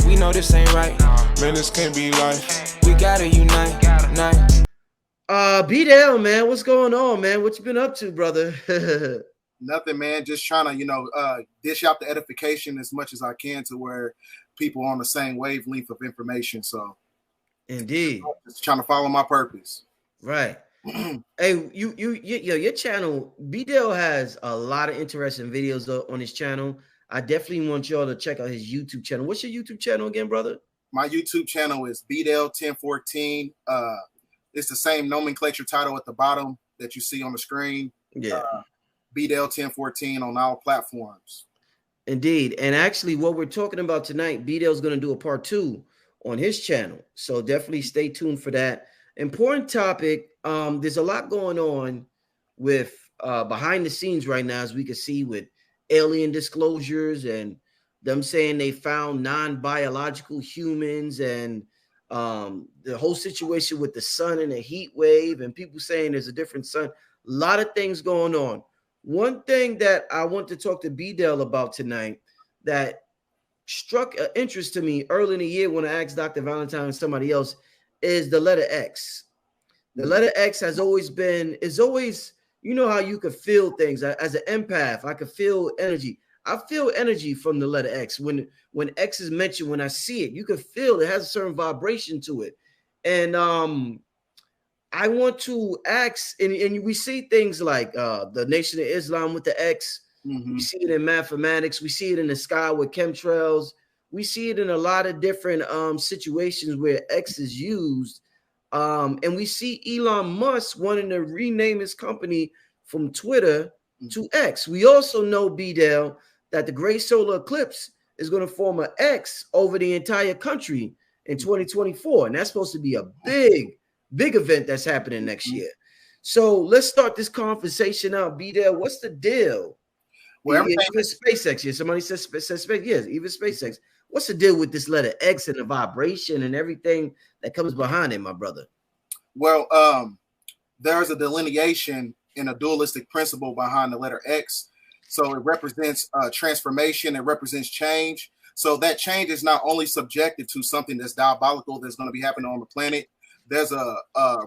We know this ain't right. Man, this can't be life. We gotta unite. B-Dale, man, what's going on, man? What you been up to, brother? Nothing, man. Just trying to, dish out the edification as much as I can to where people are on the same wavelength of information. So, Indeed, just trying to follow my purpose. right. Hey, your channel, B-Dale has a lot of interesting videos on his channel. I definitely want y'all to check out his YouTube channel. What's your YouTube channel again, brother? My YouTube channel is BDale1014. It's the same nomenclature title at the bottom that you see on the screen. Yeah. BDale1014 on all platforms. Indeed. And actually, what we're talking about tonight, B-Dale's going to do a part 2 on his channel. So definitely stay tuned for that. Important topic. There's a lot going on with behind the scenes right now, as we can see, with alien disclosures and them saying they found non-biological humans, and the whole situation with the sun and the heat wave, and people saying there's a different sun. A lot of things going on. One thing that I want to talk to B-Dale about tonight that struck an interest to me early in the year when I asked Dr. Valentine and somebody else is the letter X. The letter X is always, you know how you could feel things. As an empath, I could feel energy. I feel energy from the letter X. When X is mentioned, when I see it, you can feel it has a certain vibration to it. And I want to ask, and we see things like the Nation of Islam with the X. Mm-hmm. We see it in mathematics. We see it in the sky with chemtrails. We see it in a lot of different situations where X is used. And we see Elon Musk wanting to rename his company from Twitter to X. We also know, B-Dale, that the great solar eclipse is going to form an X over the entire country in 2024. And that's supposed to be a big event that's happening next year. So let's start this conversation out. B-Dale, what's the deal? Well, even SpaceX, yeah, somebody says space, yes, even SpaceX. What's the deal with this letter X and the vibration and everything that comes behind it, my brother? Well, there's a delineation in a dualistic principle behind the letter X. So it represents transformation. It represents change. So that change is not only subjected to something that's diabolical that's going to be happening on the planet. There's a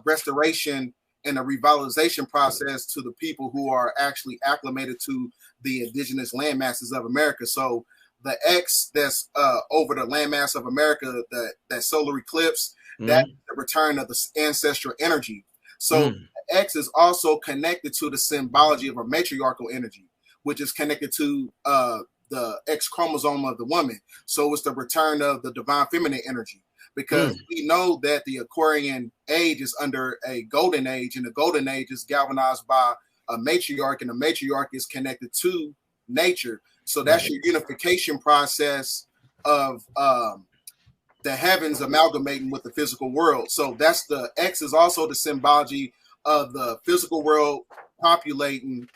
restoration and a revitalization process to the people who are actually acclimated to the indigenous landmasses of America. So the X that's over the landmass of America, that solar eclipse, that's the return of the ancestral energy. So X is also connected to the symbology of a matriarchal energy, which is connected to the X chromosome of the woman. So it's the return of the divine feminine energy, because we know that the Aquarian age is under a golden age, and the golden age is galvanized by a matriarch, and the matriarch is connected to nature. So that's your unification process of the heavens amalgamating with the physical world. So that's the X is also the symbology of the physical world populating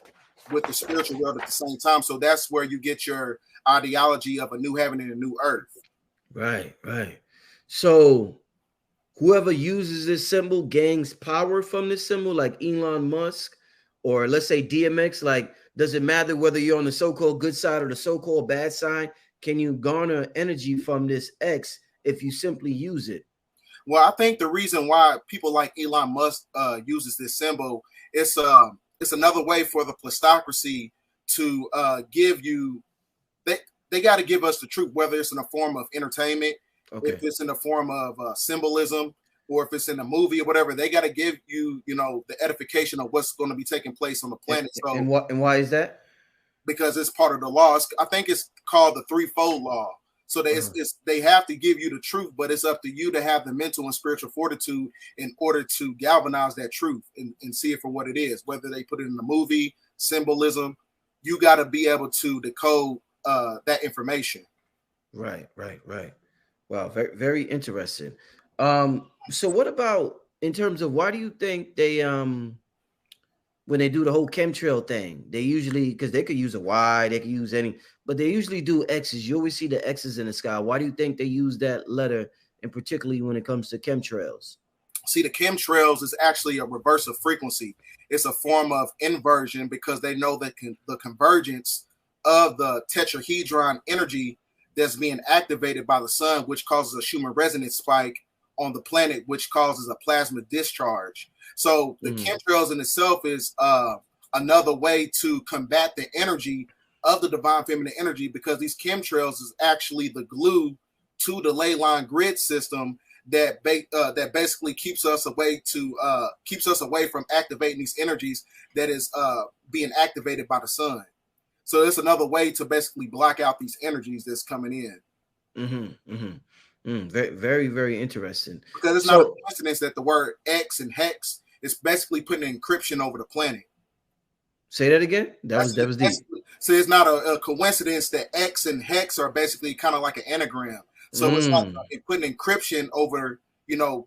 with the spiritual world at the same time. So that's where you get your ideology of a new heaven and a new earth. Right. So whoever uses this symbol gains power from this symbol, like Elon Musk, or let's say DMX. Like, does it matter whether you're on the so-called good side or the so-called bad side? Can you garner energy from this X if you simply use it? Well, I think the reason why people like Elon Musk uses this symbol, it's another way for the plutocracy to give you. They got to give us the truth, whether it's in a form of entertainment, if it's in the form of symbolism, or if it's in a movie or whatever. They got to give you, the edification of what's going to be taking place on the planet. So, and why is that? Because it's part of the law. I think it's called the threefold law. So they have to give you the truth, but it's up to you to have the mental and spiritual fortitude in order to galvanize that truth and see it for what it is. Whether they put it in the movie, symbolism, you got to be able to decode that information. Right. Wow, very, very interesting. So what about in terms of why do you think they when they do the whole chemtrail thing, they usually, because they could use a Y, they could use any, but they usually do X's. You always see the X's in the sky. Why do you think they use that letter, and particularly when it comes to chemtrails? See, the chemtrails is actually a reverse of frequency. It's a form of inversion, because they know that the convergence of the tetrahedron energy that's being activated by the sun, which causes a Schumann resonance spike on the planet, which causes a plasma discharge. So the chemtrails in itself is another way to combat the energy of the divine feminine energy, because these chemtrails is actually the glue to the ley line grid system that basically keeps us away from activating these energies that is being activated by the sun. So it's another way to basically block out these energies that's coming in. Very, very, very interesting. Because it's not a coincidence that the word X and hex is basically putting encryption over the planet. Say that again. That was deep. So it's not a coincidence that X and hex are basically kind of like an anagram. So it's like putting encryption over,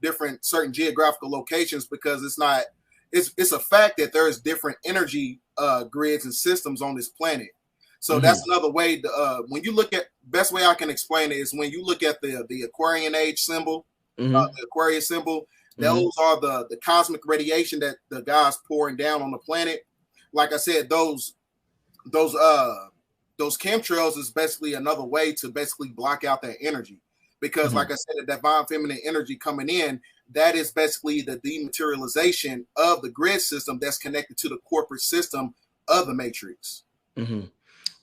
different certain geographical locations, because it's a fact that there's different energy grids and systems on this planet. So that's another way to, when you look at, best way I can explain it is when you look at the Aquarian age symbol, the Aquarius symbol, those are the cosmic radiation that the God's pouring down on the planet. Like I said, those chemtrails is basically another way to basically block out that energy, because like I said, the divine feminine energy coming in, that is basically the dematerialization of the grid system that's connected to the corporate system of the matrix.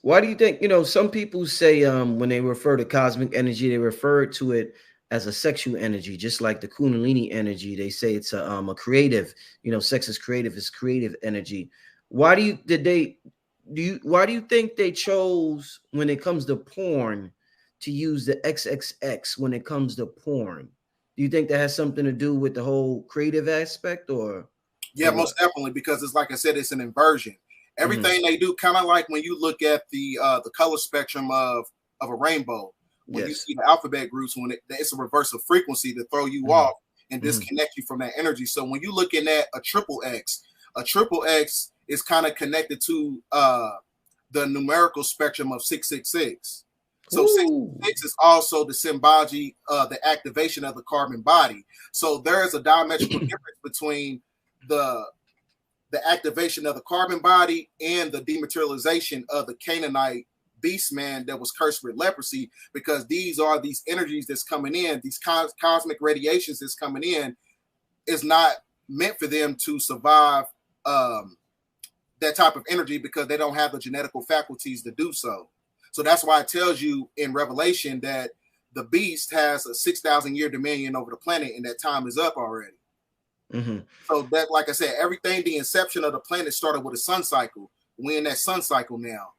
Why do you think, some people say when they refer to cosmic energy, they refer to it as a sexual energy, just like the Kundalini energy. They say it's a creative, sex is creative, it's creative energy. Why do you think they chose, when it comes to porn, to use the XXX when it comes to porn? Do you think that has something to do with the whole creative aspect, or? Yeah, most definitely, because it's like I said, it's an inversion. Everything they do, kind of like when you look at the color spectrum of a rainbow, when you see the alphabet groups, when it's a reverse of frequency to throw you off and disconnect you from that energy. So when you're looking at a triple X is kind of connected to the numerical spectrum of 666. So 666 is also the symbology, the activation of the carbon body. So there is a diametrical difference between the activation of the carbon body and the dematerialization of the Canaanite beast man that was cursed with leprosy, because these are these energies that's coming in, these cosmic radiations that's coming in, is not meant for them to survive that type of energy, because they don't have the genetical faculties to do so. So that's why it tells you in Revelation that the beast has a 6,000 year dominion over the planet, and that time is up already. So that, like I said, everything, the inception of the planet started with a sun cycle. We're in that sun cycle now.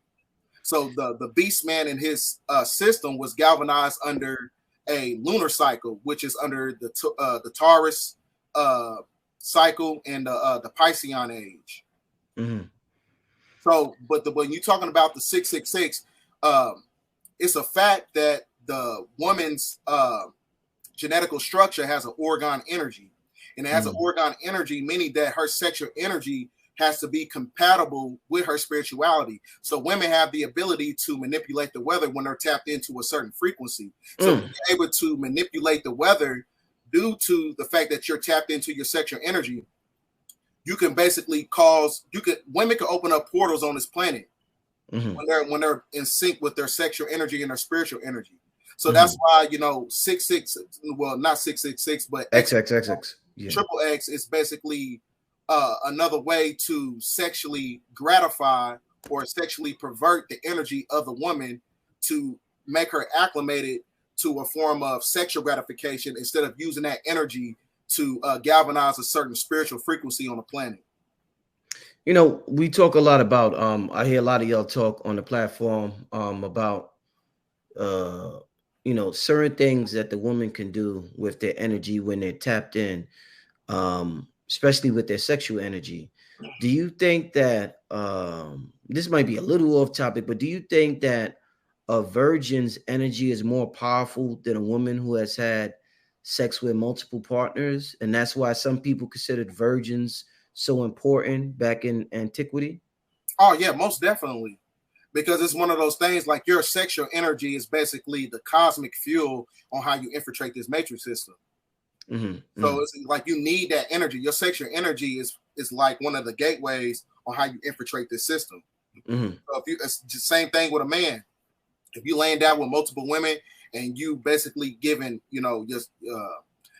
So the beast man and his system was galvanized under a lunar cycle, which is under the Taurus cycle and the Piscean age. So, but when you're talking about the 666, it's a fact that the woman's genetical structure has an orgone energy. And it has an orgone energy, meaning that her sexual energy has to be compatible with her spirituality. So women have the ability to manipulate the weather when they're tapped into a certain frequency. So you're able to manipulate the weather due to the fact that you're tapped into your sexual energy. You can basically women can open up portals on this planet when they're in sync with their sexual energy and their spiritual energy. So that's why, 66, well, not 666, but XXXX. Triple X is basically another way to sexually gratify or sexually pervert the energy of the woman to make her acclimated to a form of sexual gratification, instead of using that energy to galvanize a certain spiritual frequency on the planet. We talk a lot about, I hear a lot of y'all talk on the platform about, certain things that the woman can do with their energy when they're tapped in, especially with their sexual energy. Do you think that, this might be a little off topic, but do you think that a virgin's energy is more powerful than a woman who has had sex with multiple partners? And that's why some people considered virgins so important back in antiquity? Oh, yeah, most definitely. Because it's one of those things, like your sexual energy is basically the cosmic fuel on how you infiltrate this matrix system. So it's like you need that energy. Your sexual energy is like one of the gateways on how you infiltrate this system. So it's the same thing with a man. if you laying down with multiple women and you basically giving, just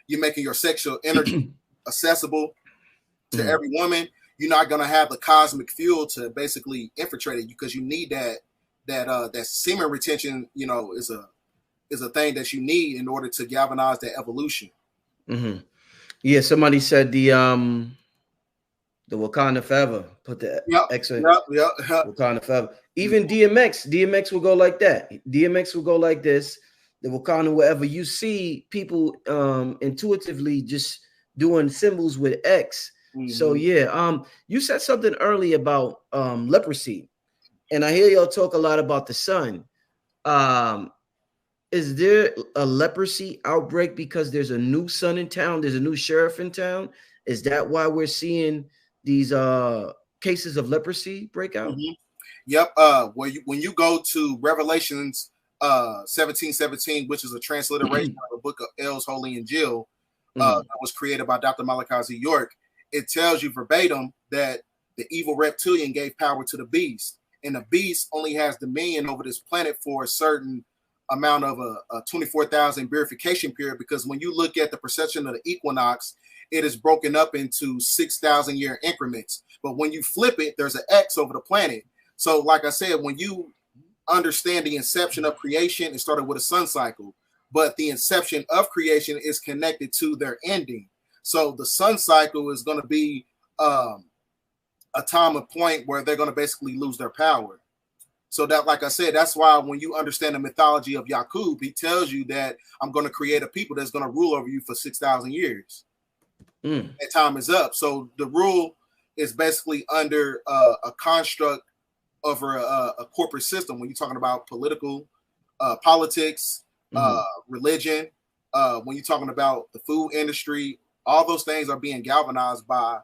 you're making your sexual energy accessible to every woman, you're not gonna have the cosmic fuel to basically infiltrate it, because you need that semen retention. Is a thing that you need in order to galvanize that evolution. Yeah, somebody said the Wakanda Forever. Put the X in Wakanda Forever. Even DMX will go like that. DMX will go like this. The Wakanda, wherever you see people intuitively just doing symbols with X. So yeah, you said something early about leprosy, and I hear y'all talk a lot about the sun. Is there a leprosy outbreak because there's a new sun in town? There's a new sheriff in town. Is that why we're seeing these cases of leprosy break out? Yep. When you go to Revelations 17:17, which is a transliteration of the book of El's Holy Injil, that was created by Dr. Malachi Z. York, it tells you verbatim that the evil reptilian gave power to the beast, and the beast only has dominion over this planet for a certain amount of a 24,000 verification period, because when you look at the precession of the equinox, it is broken up into 6,000 year increments. But when you flip it, there's an X over the planet. So like I said, when you understand the inception of creation, it started with a sun cycle, but the inception of creation is connected to their ending. So the sun cycle is going to be a time of point where they're going to basically lose their power. So that, like I said, that's why when you understand the mythology of Yakub, he tells you that I'm going to create a people that's going to rule over you for 6,000 years. That time is up. So the rule is basically under a construct of a corporate system. When you're talking about politics, religion, when you're talking about the food industry, all those things are being galvanized by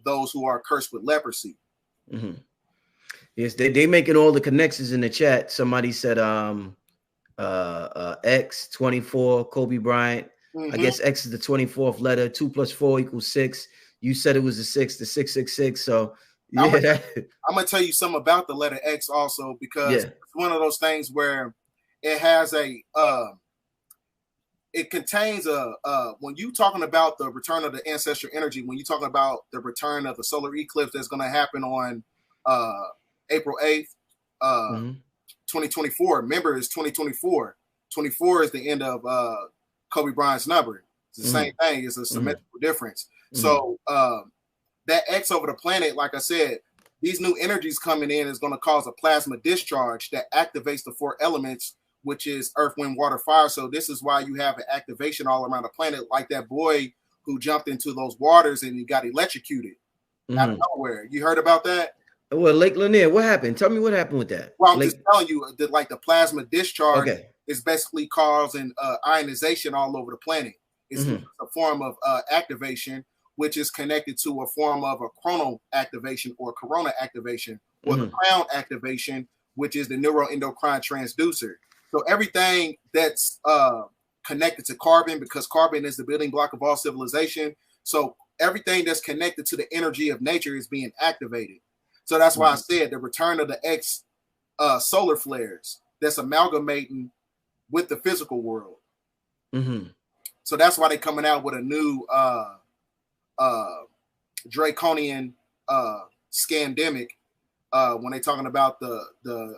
those who are cursed with leprosy. Yes, they making all the connections in the chat. Somebody said X 24, Kobe Bryant. I guess X is the 24th letter. 2 + 4 = 6. You said it was a 6, the 666. So yeah, I'm gonna tell you something about the letter X also, because it's one of those things where it has it contains when you talking about the return of the ancestral energy, when you're talking about the return of the solar eclipse that's going to happen on April 8th, 2024. Remember, it's 2024. 24 is the end of Kobe Bryant's number. It's the same thing. It's a symmetrical difference. So that X over the planet, like I said, these new energies coming in is going to cause a plasma discharge that activates the 4 elements, which is earth, wind, water, fire. So this is why you have an activation all around the planet, like that boy who jumped into those waters and he got electrocuted out of nowhere. You heard about that? Well, Lake Lanier, what happened? Tell me what happened with that. Well, I'm just telling you that, like, the plasma discharge is basically causing ionization all over the planet. It's a form of activation, which is connected to a form of a chronal activation or corona activation, or the crown activation, which is the neuroendocrine transducer. So everything that's connected to carbon, because carbon is the building block of all civilization. So everything that's connected to the energy of nature is being activated. So that's why I said the return of the X solar flares that's amalgamating with the physical world. So that's why they're coming out with a new draconian scandemic when they're talking about the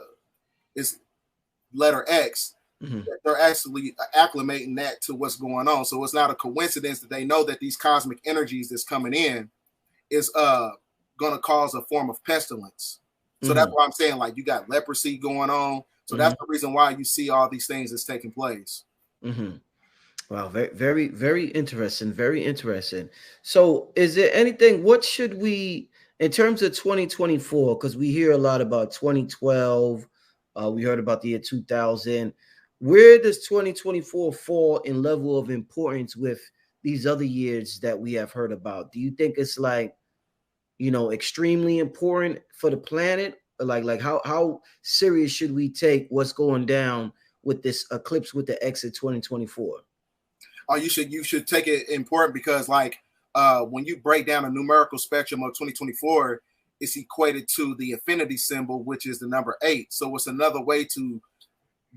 letter X. They're actually acclimating that to what's going on. So it's not a coincidence that they know that these cosmic energies that's coming in is going to cause a form of pestilence. So that's why I'm saying, like, you got leprosy going on. So that's the reason why you see all these things that's taking place. Wow, very, very, very interesting. Very interesting. So is there anything, what should we, in terms of 2024, because we hear a lot about 2012, we heard about the year 2000. Where does 2024 fall in level of importance with these other years that we have heard about? Do you think it's like, extremely important for the planet? Like how serious should we take what's going down with this eclipse with the X of 2024? Oh, you should take it important, because like when you break down a numerical spectrum of 2024, it's equated to the infinity symbol, which is the number 8. So it's another way to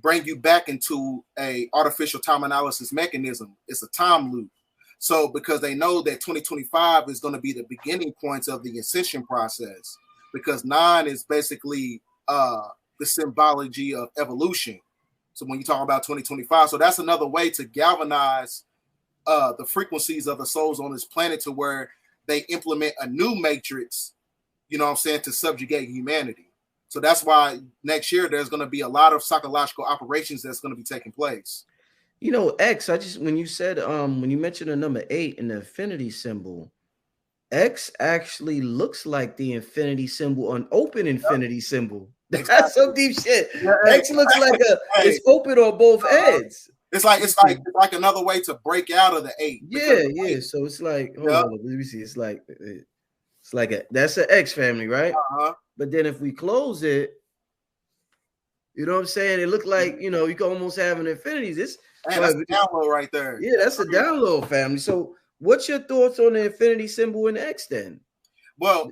bring you back into a artificial time analysis mechanism. It's a time loop. So because they know that 2025 is going to be the beginning points of the ascension process, because 9 is basically the symbology of evolution. So when you talk about 2025, so that's another way to galvanize the frequencies of the souls on this planet to where they implement a new matrix, you know what I'm saying, to subjugate humanity. So that's why next year there's going to be a lot of psychological operations that's going to be taking place. You know, X, when you said when you mentioned the number 8 and the infinity symbol, X actually looks like the infinity symbol, an open infinity symbol. That's some deep shit. Yeah, X looks like it's open on both ends. It's like another way to break out of the 8. Yeah. So it's like, hold on, let me see. It's like that's an X family, right? But then if we close it, you know what I'm saying? It looked like, you know, you can almost have an infinity. That's a download right there. Yeah, that's a download family. So what's your thoughts on the infinity symbol in X then? Well,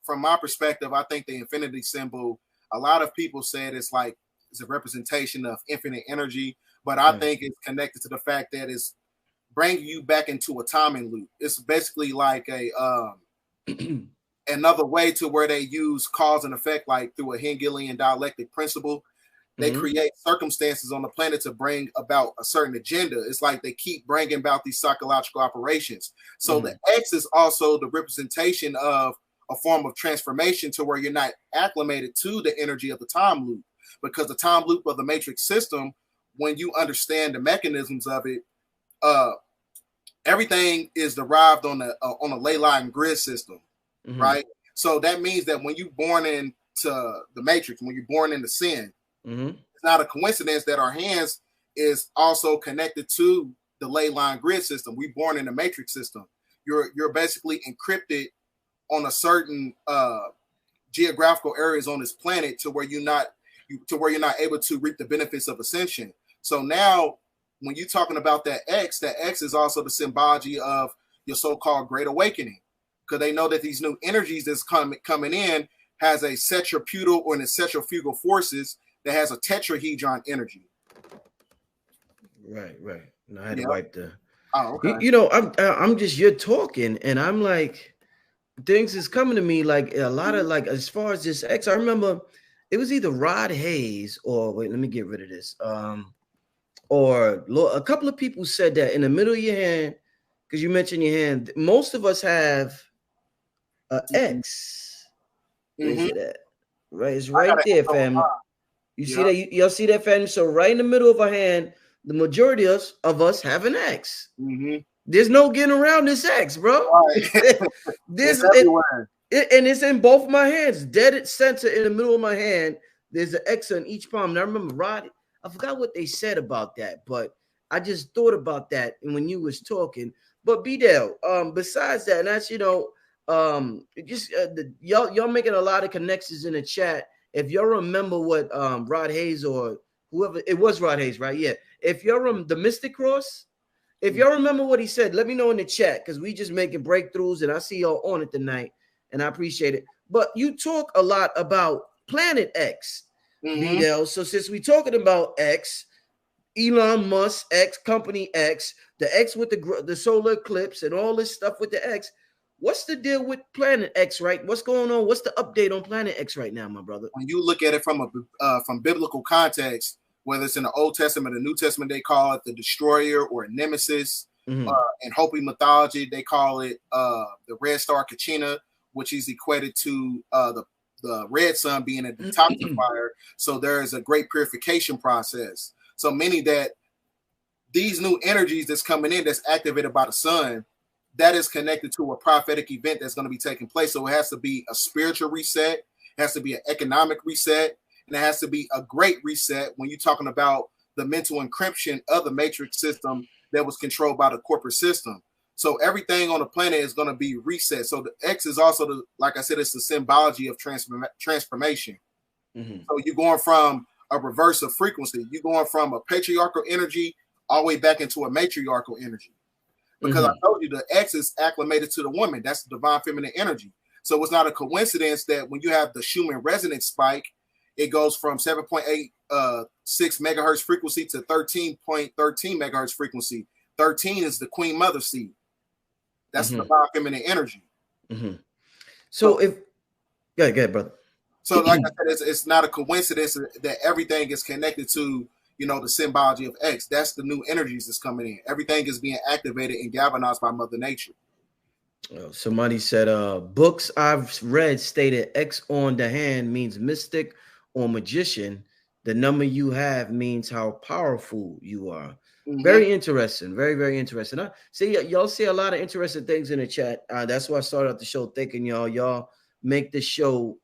from my perspective, I think the infinity symbol, a lot of people said it's a representation of infinite energy, but I think it's connected to the fact that it's bringing you back into a timing loop. It's basically like a another way to where they use cause and effect, like through a Hegelian dialectic principle. They create circumstances on the planet to bring about a certain agenda. It's like they keep bringing about these psychological operations. So the X is also the representation of a form of transformation to where you're not acclimated to the energy of the time loop, because the time loop of the matrix system, when you understand the mechanisms of it, everything is derived on a ley line grid system, right? So that means that when you're born into the matrix, when you're born into sin, it's not a coincidence that our hands is also connected to the ley line grid system. We're born in the matrix system. You're basically encrypted on a certain geographical areas on this planet to where you're not able to reap the benefits of ascension. So now, when you're talking about that X is also the symbology of your so-called great awakening, because they know that these new energies that's coming in has a centripetal or an centrifugal forces that has a tetrahedron energy. Right. And I had to wipe the. Oh, okay. You know, I'm just, you're talking, and I'm like, things is coming to me like a lot of like, as far as this X, I remember it was either Rod Hayes or wait, let me get rid of this. Or a couple of people said that in the middle of your hand, because you mentioned your hand, most of us have a X. Where's it at? Right, it's right there, family. You see that? Y'all see that, family? So right in the middle of our hand, the majority of us have an X. There's no getting around this X, bro. There's everywhere. And it's in both my hands, dead center in the middle of my hand. There's an X on each palm. And I remember Rod, I forgot what they said about that, but I just thought about that. And when you was talking, but B-Dale, besides that, and that's, you know, y'all making a lot of connections in the chat. If y'all remember what Rod Hayes or whoever, it was Rod Hayes, right? Yeah. If you're the Mystic Cross, if y'all remember what he said, let me know in the chat, because we just making breakthroughs and I see y'all on it tonight and I appreciate it. But you talk a lot about Planet X, B-Dale. So since we talking about X, Elon Musk, X, Company X, the X with the solar eclipse and all this stuff with the X, what's the deal with Planet X, right? What's going on? What's the update on Planet X right now, my brother? When you look at it from biblical context, whether it's in the Old Testament or New Testament, they call it the destroyer or nemesis. In Hopi mythology, they call it the red star Kachina, which is equated to the red sun being a detoxifier. So there is a great purification process. So meaning that these new energies that's coming in, that's activated by the sun, that is connected to a prophetic event that's going to be taking place. So it has to be a spiritual reset, it has to be an economic reset, and it has to be a great reset when you're talking about the mental encryption of the matrix system that was controlled by the corporate system. So everything on the planet is going to be reset. So the X is also, like I said, it's the symbology of transformation. So you're going from a reverse of frequency. You're going from a patriarchal energy all the way back into a matriarchal energy. Because I told you the X is acclimated to the woman. That's the divine feminine energy. So it's not a coincidence that when you have the Schumann resonance spike, it goes from 7.8 megahertz frequency to 13.13 megahertz frequency. 13 is the queen mother seed. That's the divine feminine energy. So if go ahead, brother. So like I said, it's not a coincidence that everything is connected to, you know, the symbology of X. That's the new energies that's coming in. Everything is being activated and galvanized by Mother Nature. Somebody said, books I've read stated X on the hand means mystic or magician. The number you have means how powerful you are. Very interesting. Very, very interesting. See, y'all see a lot of interesting things in the chat. That's why I started out the show thinking y'all make the show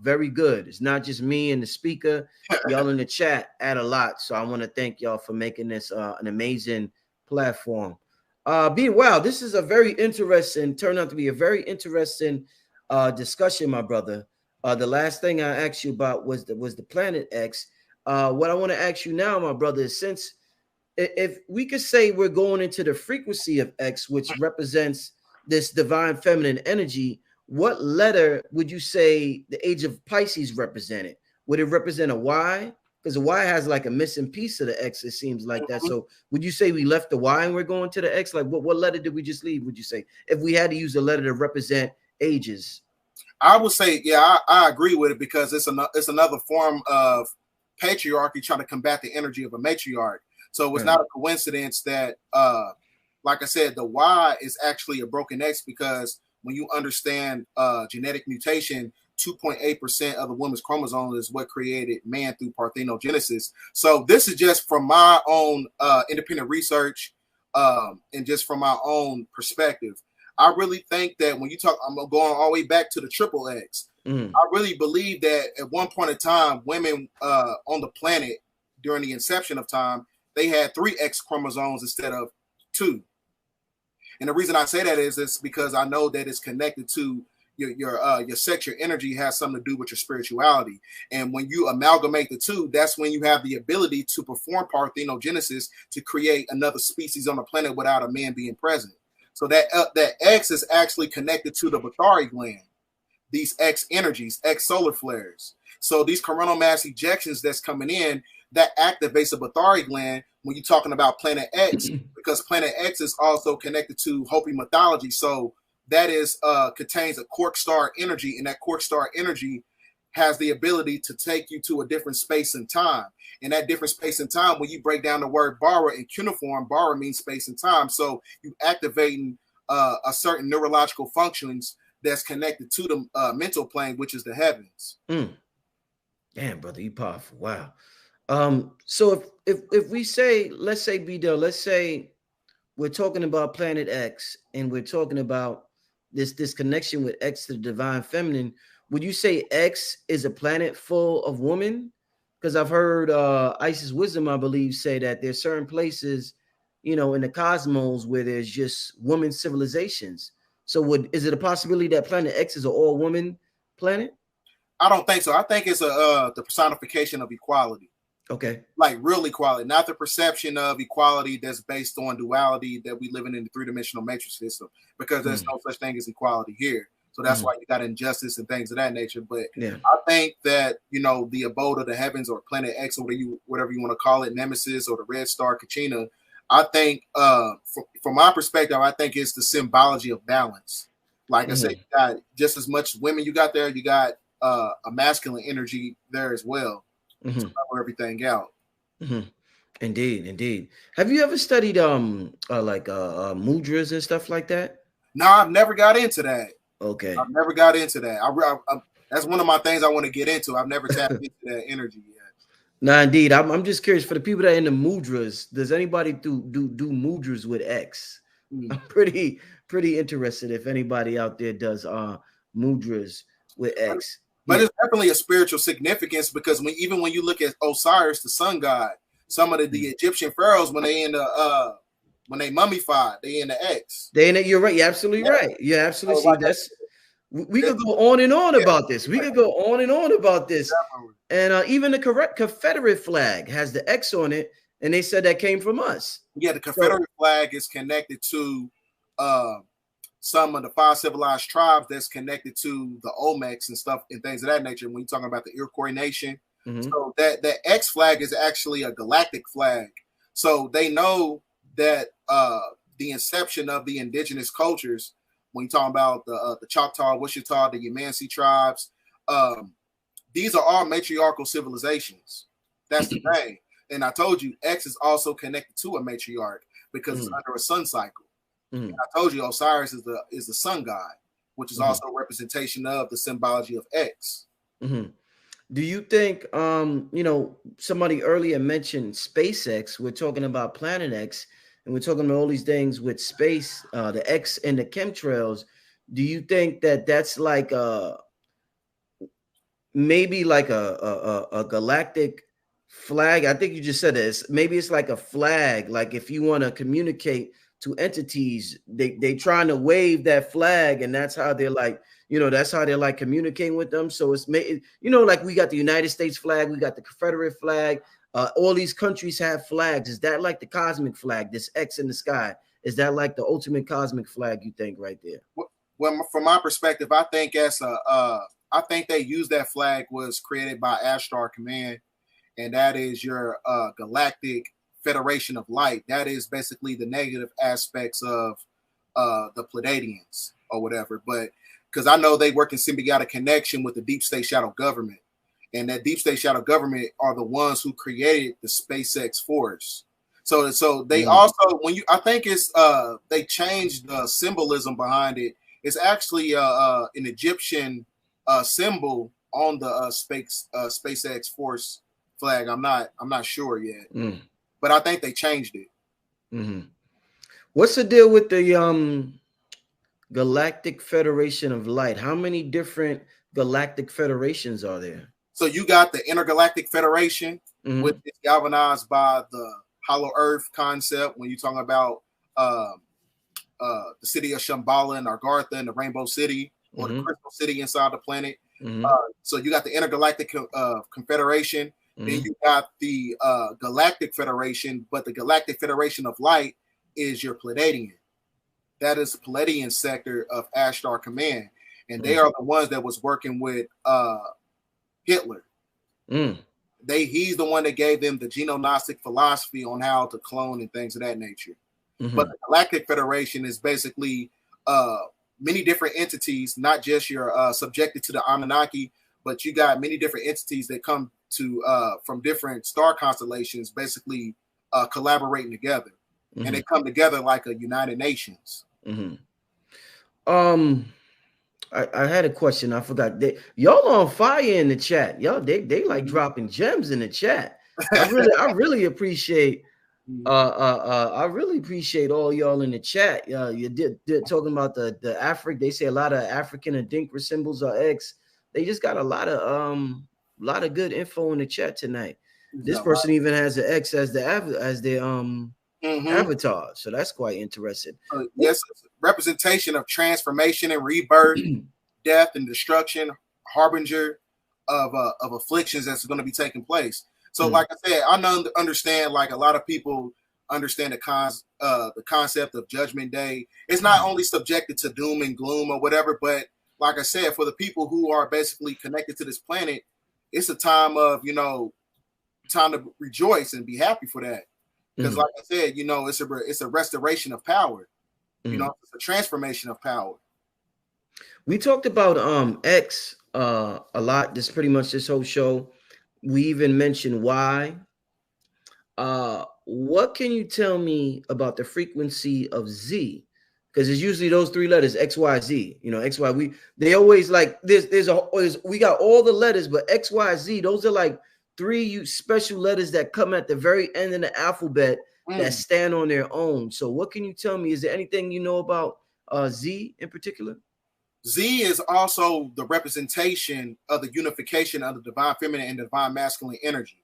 very good. It's not just me and the speaker. Y'all in the chat add a lot. So I want to thank y'all for making this an amazing platform. Wow, this is a very interesting, turned out to be a very interesting discussion, my brother. The last thing I asked you about was the planet X. What I want to ask you now, my brother, is since if we could say we're going into the frequency of X, which represents this divine feminine energy, what letter would you say the age of Pisces represented? Would it represent a Y? Because the Y has like a missing piece of the X, it seems like that. So would you say we left the Y and we're going to the X? Like what letter did we just leave, would you say? If we had to use a letter to represent ages. I would say, yeah, I agree with it because it's another form of patriarchy trying to combat the energy of a matriarch. So it's not a coincidence that, like I said, the Y is actually a broken X because when you understand genetic mutation, 2.8% of the woman's chromosome is what created man through parthenogenesis. So this is just from my own independent research and just from my own perspective. I really think that when you talk, I'm going all the way back to the triple X. I really believe that at one point in time, women on the planet during the inception of time, they had 3 X chromosomes instead of 2. And the reason I say that is because I know that it's connected to your sex, your energy has something to do with your spirituality. And when you amalgamate the two, that's when you have the ability to perform parthenogenesis to create another species on the planet without a man being present. So that X is actually connected to the Bathari gland, these X energies, X solar flares. So these coronal mass ejections that's coming in, that activates the Bathari gland when you're talking about Planet X, because Planet X is also connected to Hopi mythology. So that is contains a quark star energy, and that quark star energy has the ability to take you to a different space and time. And that different space and time, when you break down the word bara in cuneiform, bara means space and time. So you activating a certain neurological functions that's connected to the mental plane, which is the heavens. Damn, brother, you powerful. Wow. So if we say, let's say B-Del, let's say we're talking about Planet X and we're talking about this connection with X to the divine feminine, would you say X is a planet full of women? Because I've heard Isis Wisdom, I believe, say that there's certain places, you know, in the cosmos where there's just woman civilizations. So is it a possibility that Planet X is an all-woman planet? I don't think so. I think it's the personification of equality. Okay. Like real equality, not the perception of equality that's based on duality that we live in the 3-dimensional matrix system, because there's no such thing as equality here. So that's why you got injustice and things of that nature. But I think that, you know, the abode of the heavens or Planet X or whatever you want to call it, Nemesis or the Red Star Kachina, I think from my perspective, I think it's the symbology of balance. Like I said, you got just as much women you got there, you got a masculine energy there as well. To level everything out. Indeed. Have you ever studied mudras and stuff like that? No, I've never got into that. Okay. I've never got into that. I that's one of my things I want to get into. I've never tapped into that energy yet. No, indeed. I'm just curious, for the people that are in the mudras, does anybody do mudras with X? I'm pretty interested if anybody out there does mudras with X. But it's definitely a spiritual significance, because when you look at Osiris, the sun god, some of the Egyptian pharaohs, when they mummified, they in the X. You're right. You're absolutely right. You're absolutely we could go on and on about this. We could go on and on about this. Definitely. And even the correct Confederate flag has the X on it, and they said that came from us. Yeah, the Confederate flag is connected to some of the 5 civilized tribes that's connected to the Olmecs and stuff and things of that nature. When you're talking about the Iroquois Nation, So that X flag is actually a galactic flag. So they know that the inception of the indigenous cultures, when you talk about the Choctaw, Wichita, the Yamansi tribes, these are all matriarchal civilizations. That's the thing. And I told you, X is also connected to a matriarch because it's under a sun cycle. And I told you, Osiris is the sun god, which is also a representation of the symbology of X. Do you think, somebody earlier mentioned SpaceX? We're talking about Planet X, and we're talking about all these things with space, the X and the chemtrails. Do you think that that's like maybe like a galactic flag? I think you just said this. Maybe it's like a flag. Like if you want to communicate to entities, they trying to wave that flag, and that's how they're like, that's how they're like communicating with them. So it's made, like we got the United States flag, we got the Confederate flag. All these countries have flags. Is that like the cosmic flag, this X in the sky? Is that like the ultimate cosmic flag, you think, right there? Well, from my perspective, I think I think they use that flag was created by Ashtar Command, and that is your galactic Federation of Light. That is basically the negative aspects of the Pleiadians or whatever. But because I know they work in symbiotic connection with the deep state shadow government, and that deep state shadow government are the ones who created the SpaceX force. So they also, I think it's they changed the symbolism behind it. It's actually an Egyptian symbol on the SpaceX force flag. I'm not sure yet. But I think they changed it. What's the deal with the Galactic Federation of Light? How many different galactic federations are there? So you got the Intergalactic Federation, which is galvanized by the Hollow Earth concept. When you're talking about the city of Shambhala and Argartha and the Rainbow City, or the Crystal City inside the planet. So you got the Intergalactic Confederation. Then you got the Galactic Federation, but the Galactic Federation of Light is your Pleiadian. That is the Pleiadian sector of Ashtar Command, and they are the ones that was working with Hitler. He's the one that gave them the genognostic philosophy on how to clone and things of that nature. But the Galactic Federation is basically many different entities, not just your subjected to the Anunnaki, but you got many different entities that come to from different star constellations, basically collaborating together, and they come together like a United Nations. I had a question. I forgot. Y'all on fire in the chat. Y'all, they like dropping gems in the chat. I really appreciate. I really appreciate all y'all in the chat. You did talking about the African. They say a lot of African and Dinkra symbols are X. They just got a lot of good info in the chat tonight. This person even has an X as their avatar, so that's quite interesting. Yes, representation of transformation and rebirth, death and destruction, harbinger of afflictions that's going to be taking place. So, like I said, I understand. Like a lot of people understand the concept of Judgment Day. It's not only subjected to doom and gloom or whatever, but like I said, for the people who are basically connected to this planet, it's a time of time to rejoice and be happy for that. Because, like I said, it's a restoration of power. It's a transformation of power. We talked about X a lot. This pretty much this whole show. We even mentioned Y. What can you tell me about the frequency of Z? Because it's usually those three letters, X, Y, Z. X, Y. They always like we got all the letters, but X, Y, Z. Those are like three special letters that come at the very end of the alphabet that stand on their own. So what can you tell me? Is there anything you know about Z in particular? Z is also the representation of the unification of the divine feminine and divine masculine energy.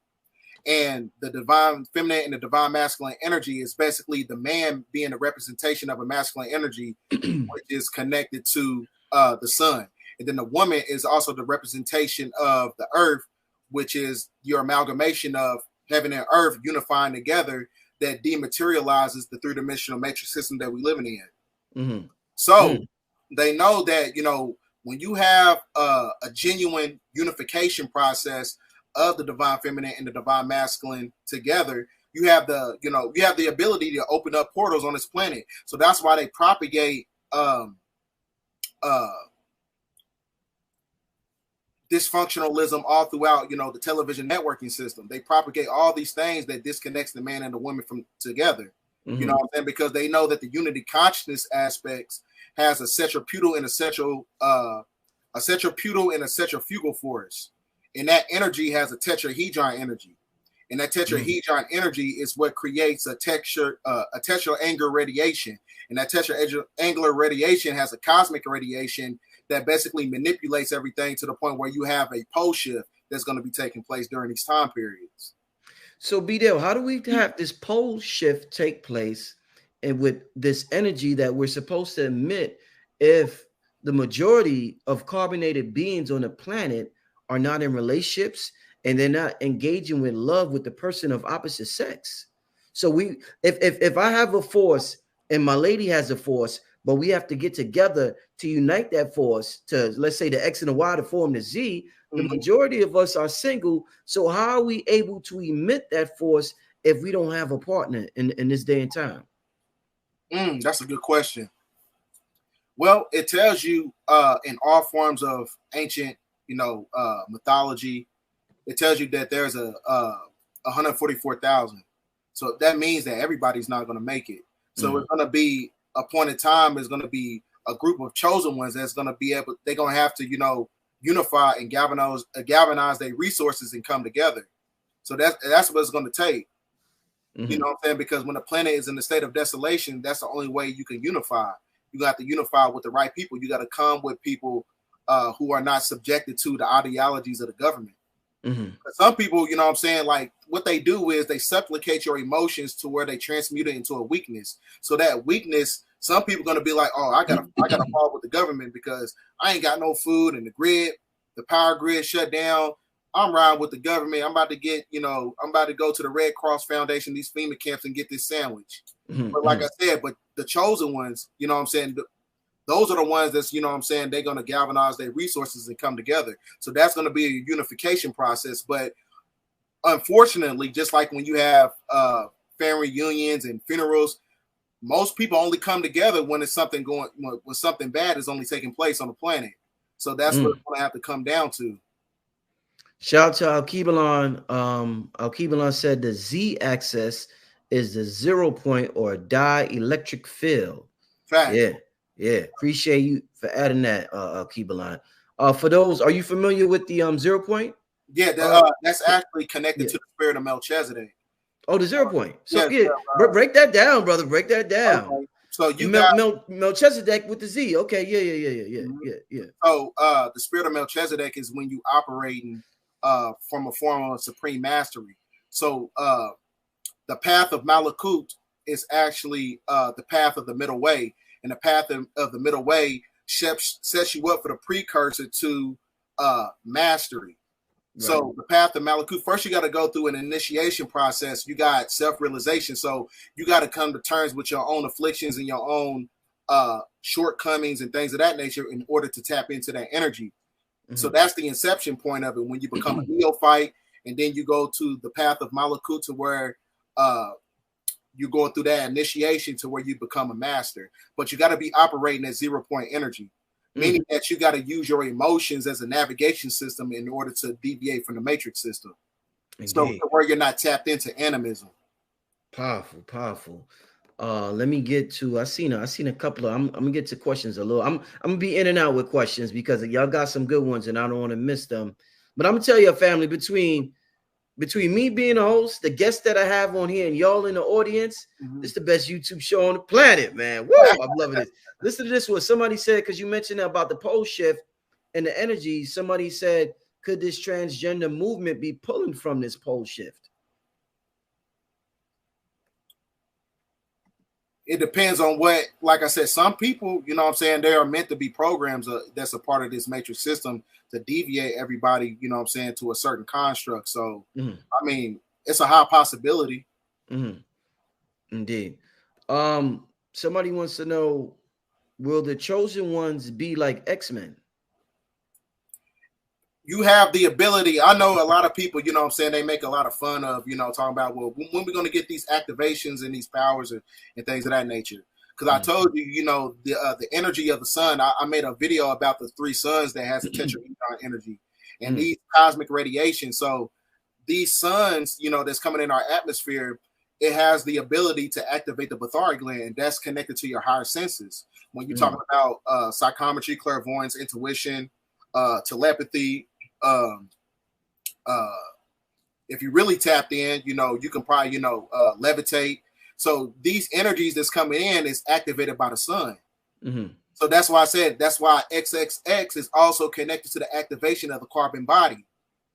And the divine feminine and the divine masculine energy is basically the man being a representation of a masculine energy, which is connected to the sun. And then the woman is also the representation of the earth, which is your amalgamation of heaven and earth unifying together that dematerializes the three-dimensional matrix system that we're living in. So they know that, when you have a genuine unification process of the divine feminine and the divine masculine together, you have the ability to open up portals on this planet. So that's why they propagate dysfunctionalism all throughout, the television networking system. They propagate all these things that disconnects the man and the woman from together. Mm-hmm. You know what I'm saying? Because they know that the unity consciousness aspects has a centripetal and a centrifugal force. And that energy has a tetrahedron energy. And that tetrahedron energy is what creates a tetraangular radiation. And that tetraangular radiation has a cosmic radiation that basically manipulates everything to the point where you have a pole shift that's going to be taking place during these time periods. So, B-Dale, how do we have this pole shift take place, and with this energy that we're supposed to emit, if the majority of carbonated beings on the planet are not in relationships and they're not engaging with love with the person of opposite sex? So if I have a force and my lady has a force, but we have to get together to unite that force to, let's say, the X and the Y to form the Z. The majority of us are single. So how are we able to emit that force if we don't have a partner in this day and time? That's a good question. Well, it tells you in all forms of ancient, mythology, it tells you that there's a 144,000. So that means that everybody's not going to make it. So it's going to be a point in time. Is going to be a group of chosen ones that's going to be able. They're going to have to, unify and galvanize their resources and come together. So that's what it's going to take. You know what I'm saying? Because when the planet is in the state of desolation, that's the only way you can unify. You got to unify with the right people. You got to come with people who are not subjected to the ideologies of the government. Some people, you know what I'm saying, like what they do is they supplicate your emotions to where they transmute it into a weakness. So that weakness, some people are going to be like, oh, I gotta fall with the government because I ain't got no food and the power grid shut down. I'm riding with the government. I'm about to go to the Red Cross Foundation, these FEMA camps, and get this sandwich. But like I said, but the chosen ones, you know what I'm saying, those are the ones that's, you know what I'm saying, they're going to galvanize their resources and come together. So that's going to be a unification process. But unfortunately, just like when you have family reunions and funerals, most people only come together when something bad is only taking place on the planet. So that's what it's going to have to come down to. Shout out to Al-Kibalon. Al-Kibalon said the Z-axis is the 0 point or dielectric field. Fact. Yeah. Appreciate you for adding that, Al-Kibalon. For those, are you familiar with the 0 point? Yeah, that's actually connected to the spirit of Melchizedek. Oh, the 0 point. So break that down, brother. Break that down. Okay. So you got Melchizedek with the Z. Okay, yeah. So the spirit of Melchizedek is when you operating from a form of supreme mastery. So the path of Malakut is actually the path of the middle way, and the path of the middle way sets you up for the precursor to mastery. Right. So the path of Malakut, first you got to go through an initiation process. You got self-realization. So you got to come to terms with your own afflictions and your own shortcomings and things of that nature in order to tap into that energy. So that's the inception point of it. When you become a neophyte, and then you go to the path of Malakut to where you're going through that initiation to where you become a master. But you got to be operating at 0 point energy. Meaning that you got to use your emotions as a navigation system in order to deviate from the matrix system. Indeed. So where you're not tapped into animism. Powerful. Let me get to. I seen a couple of. I'm gonna get to questions a little. I'm gonna be in and out with questions because y'all got some good ones and I don't want to miss them. But I'm gonna tell you, family, between me being a host, the guests that I have on here, and y'all in the audience, this is the best YouTube show on the planet, man. Woo! I'm loving it. Listen to this one. Somebody said, because you mentioned about the pole shift and the energy, somebody said, could this transgender movement be pulling from this pole shift? It depends on what, like I said, some people, you know what I'm saying, they are meant to be programs that's a part of this matrix system to deviate everybody, you know what I'm saying, to a certain construct. So, I mean, it's a high possibility. Indeed. Somebody wants to know, will the chosen ones be like X-Men? you have the ability. I know a lot of people, you know what I'm saying, they make a lot of fun of, you know, talking about, well, when we're going to get these activations and these powers and things of that nature. Because I told you, you know, the energy of the sun. I made a video about the 3 suns that has a tetrahedron energy and these cosmic radiation. So these suns, you know, that's coming in our atmosphere, it has the ability to activate the Bathory gland. That's connected to your higher senses. When you're talking about psychometry, clairvoyance, intuition, telepathy, if you really tapped in, you know, you can probably, you know, levitate. So these energies that's coming in is activated by the sun. So that's why I said, that's why XXX is also connected to the activation of the carbon body,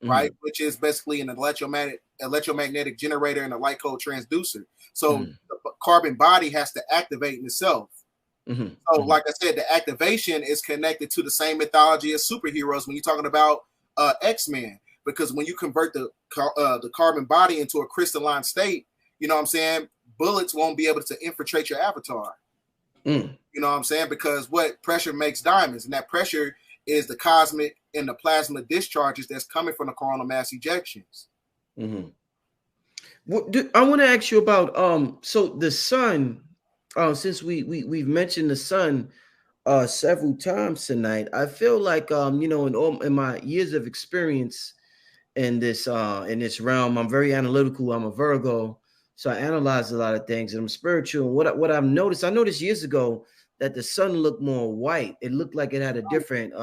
right? Which is basically an electromagnetic generator and a light code transducer. So the carbon body has to activate in itself. So like I said, the activation is connected to the same mythology as superheroes when you're talking about X-Men, because when you convert the carbon body into a crystalline state, you know what I'm saying, bullets won't be able to infiltrate your avatar. You know what I'm saying? Because what pressure makes diamonds, and that pressure is the cosmic and the plasma discharges that's coming from the coronal mass ejections. I want to ask you about so the sun. Since we've mentioned the sun several times tonight, I feel like you know, in my years of experience in this realm, I'm very analytical. I'm a Virgo, so I analyze a lot of things, and I'm spiritual. And what I've noticed, I noticed years ago that the sun looked more white. It looked like it had a different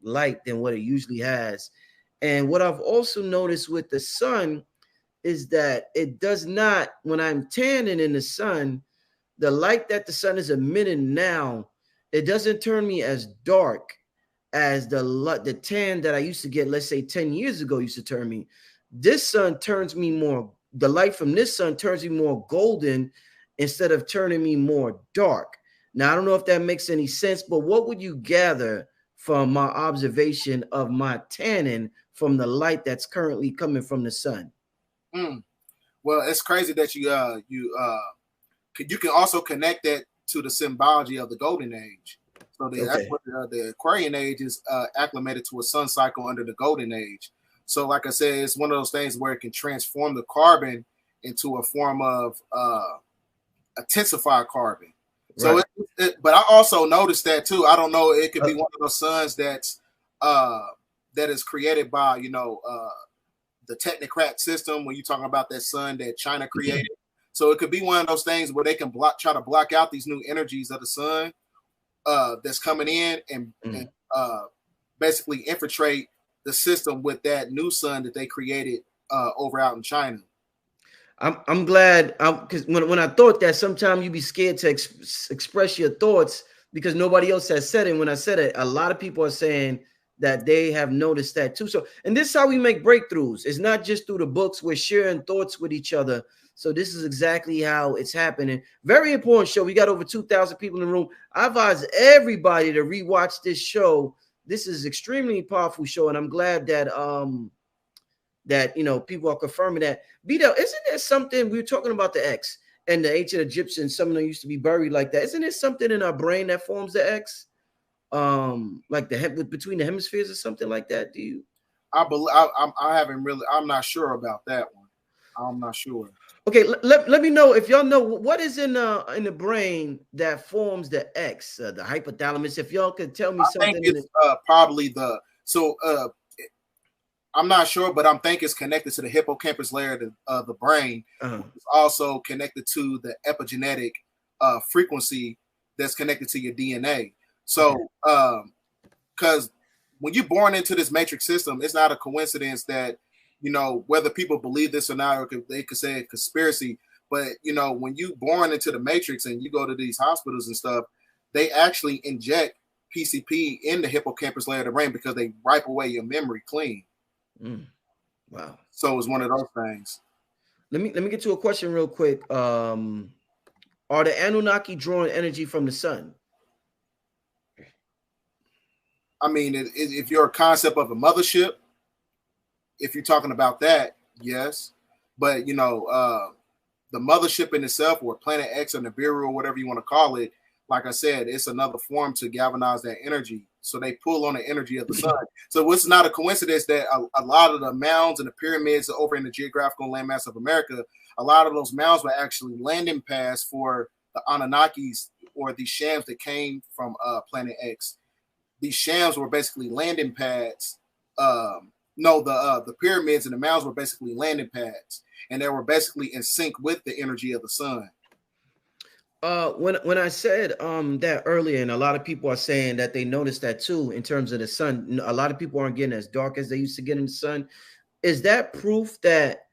light than what it usually has. And what I've also noticed with the sun is that it does not, when I'm tanning in the sun, the light that the sun is emitting now, it doesn't turn me as dark as the tan that I used to get, let's say 10 years ago, used to turn me. This sun turns me more, the light from this sun turns me more golden instead of turning me more dark. Now, I don't know if that makes any sense, but what would you gather from my observation of my tanning from the light that's currently coming from the sun? Well, it's crazy that you can also connect that to the symbology of the golden age. So that's what the Aquarian age is acclimated to a sun cycle under the golden age. So like I said, it's one of those things where it can transform the carbon into a form of intensified carbon. So, but I also noticed that too. I don't know. It could be one of those suns that's that is created by, you know, the technocrat system when you're talking about that sun that China created. So it could be one of those things where they can try to block out these new energies of the sun that's coming in and basically infiltrate the system with that new sun that they created over out in China. I'm glad, because when I thought that, sometimes you be scared to express your thoughts because nobody else has said it. When I said it, a lot of people are saying that they have noticed that too. So, and this is how we make breakthroughs. It's not just through the books. We're sharing thoughts with each other. So this is exactly how it's happening. Very important show. We got over 2,000 people in the room. I advise everybody to rewatch this show. This is extremely powerful show, and I'm glad that that, you know, people are confirming that. Bidel, isn't there something, we were talking about the X and the ancient Egyptians, some of them used to be buried like that. Isn't there something in our brain that forms the X? Like between the hemispheres or something like that? Do you? I haven't really, I'm not sure about that one. I'm not sure. Okay, let me know if y'all know what is in the brain that forms the X, the hypothalamus. If y'all could tell me something. I think it's probably I'm not sure, but I'm thinking it's connected to the hippocampus layer of the brain. It's also connected to the epigenetic frequency that's connected to your DNA. So, because when you're born into this matrix system, it's not a coincidence that, you know, whether people believe this or not, or they could say a conspiracy, but, you know, when you're born into the matrix and you go to these hospitals and stuff, they actually inject PCP in the hippocampus layer of the brain because they wipe away your memory clean. Wow. So it's one of those things. Let me get to a question real quick. Are the Anunnaki drawing energy from the sun? I mean, if you're a concept of a mothership, if you're talking about that, yes. But, you know, the mothership in itself, or Planet X or Nibiru or whatever you want to call it, like I said, it's another form to galvanize that energy. So they pull on the energy of the sun. So it's not a coincidence that a lot of the mounds and the pyramids over in the geographical landmass of America, a lot of those mounds were actually landing pads for the Anunnakis or the shams that came from Planet X. These shams were basically landing pads. The pyramids and the mounds were basically landing pads, and they were basically in sync with the energy of the sun. When I said that earlier, and a lot of people are saying that they noticed that too in terms of the sun. A lot of people aren't getting as dark as they used to get in the sun. Is that proof that?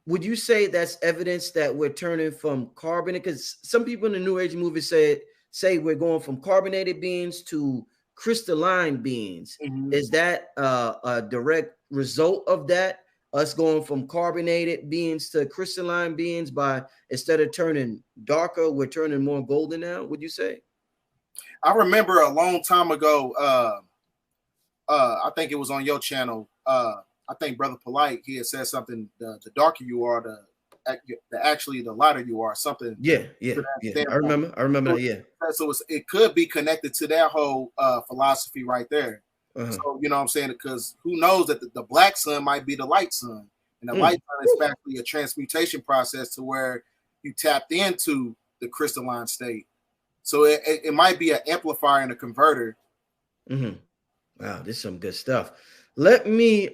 Would you say that's evidence that we're turning from carbonate? Because some people in the New Age movement say we're going from carbonated beings to crystalline beings. Mm-hmm. Is that a direct result of that? Us going from carbonated beings to crystalline beings by instead of turning darker, we're turning more golden now, would you say? I remember a long time ago, I think it was on your channel. I think Brother Polite, he had said something, the darker you are, the lighter you are, something. Yeah. I remember that, yeah. So it could be connected to that whole philosophy right there. Uh-huh. So, you know what I'm saying? Because who knows that the black sun might be the light sun. And the light sun is actually a transmutation process to where you tapped into the crystalline state. So it might be an amplifier and a converter. Mm-hmm. Wow, this is some good stuff. Let me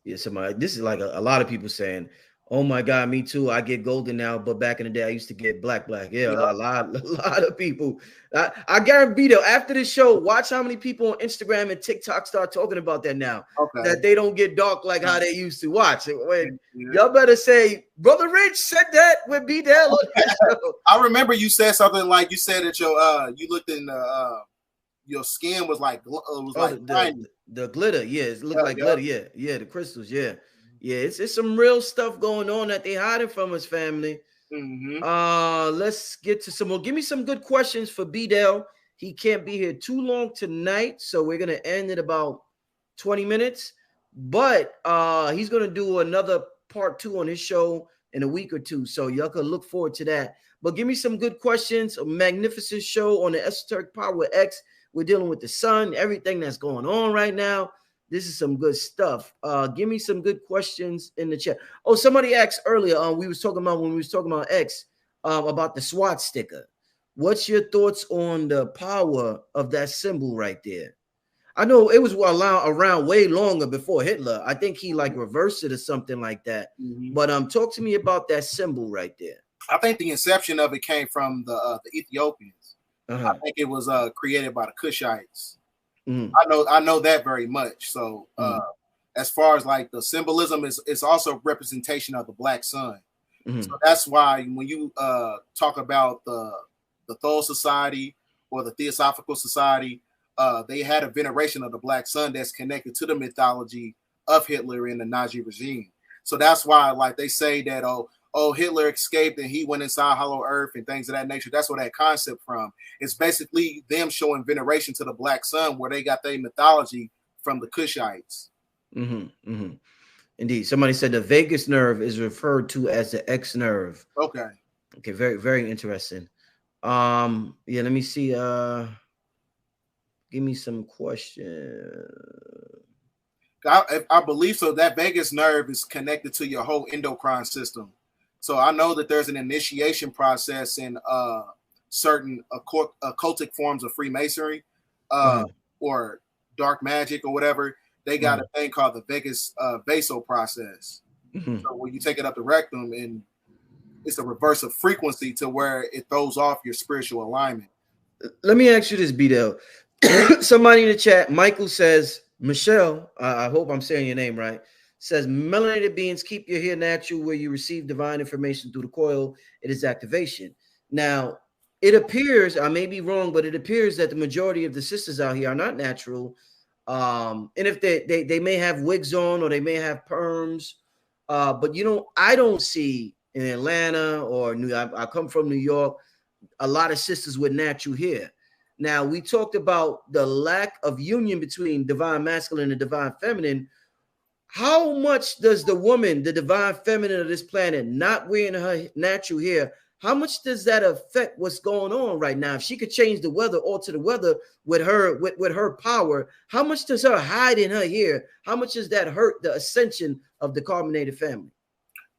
this is like a lot of people saying, oh my God, me too. I get golden now, but back in the day I used to get black. Yeah. A lot of people. I guarantee though, after this show, watch how many people on Instagram and TikTok start talking about that now. Okay. That they don't get dark like how they used to. Watch it. Y'all better say, Brother Rich said that with B Dell. I remember you said something like you said that you looked in your skin was like the glitter, yeah, it looked like glitter, yeah, the crystals, yeah, it's some real stuff going on that they hiding from us, family. Mm-hmm. Let's get to some more. Give me some good questions for B-Dell. He can't be here too long tonight, so we're gonna end in about 20 minutes. But he's gonna do another part 2 on his show in a week or two, so y'all can look forward to that. But give me some good questions. A magnificent show on the Esoteric Power of X. We're dealing with the sun, everything that's going on right now. This is some good stuff. Give me some good questions in the chat. Oh, somebody asked earlier, when we was talking about X, about the SWAT sticker. What's your thoughts on the power of that symbol right there? I know it was around way longer before Hitler. I think he like reversed it or something like that. Mm-hmm. But talk to me about that symbol right there. I think the inception of it came from the Ethiopians. Uh-huh. I think it was created by the Kushites. Mm. I know that very much. So as far as like the symbolism it's also representation of the black sun. Mm-hmm. So that's why when you talk about the Thule Society or the Theosophical Society, they had a veneration of the black sun that's connected to the mythology of Hitler and the Nazi regime. So that's why like they say that Hitler escaped and he went inside Hollow Earth and things of that nature. That's where that concept from. It's basically them showing veneration to the black sun, where they got their mythology from the Kushites. Mm-hmm. Mm-hmm. Indeed. Somebody said the vagus nerve is referred to as the X nerve. Okay. Very, very interesting. Let me see. Give me some questions. I believe so. That vagus nerve is connected to your whole endocrine system. So I know that there's an initiation process in certain occultic forms of Freemasonry or dark magic or whatever. They got a thing called the vagus vaso process. Mm-hmm. So when you take it up the rectum, and it's a reverse of frequency to where it throws off your spiritual alignment. Let me ask you this, B-Dell. Somebody in the chat, Michael says, Michelle, I hope I'm saying your name right, says melanated beings keep your hair natural where you receive divine information through the coil. It is activation. Now, it appears, I may be wrong, but it appears that the majority of the sisters out here are not natural. And if they may have wigs on or they may have perms, but I don't see in Atlanta or I come from New York, a lot of sisters with natural hair. Now, we talked about the lack of union between divine masculine and divine feminine. How much does the woman, the divine feminine of this planet, not wearing her natural hair, how much does that affect what's going on right now? If she could change the weather, alter the weather with her power, how much does her hide in her here? How much does that hurt the ascension of the carbonated family?